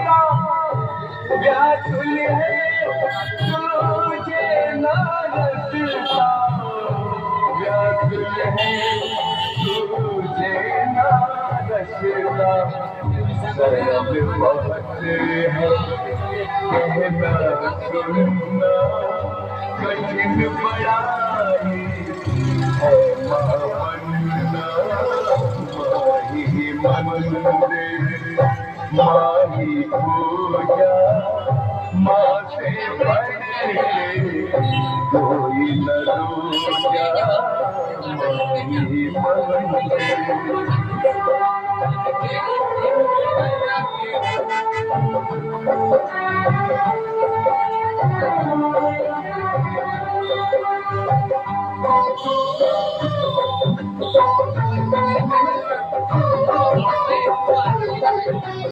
का व्याकुल है तुझे न रसता, व्याकुल है तुझे न रसता। सरल बात है कहना सुनना, कठिन पढ़ाई है मानना। माही मंदिर माही पूजा, माँ से बड़े कोई न दूजा। माही मंदिर।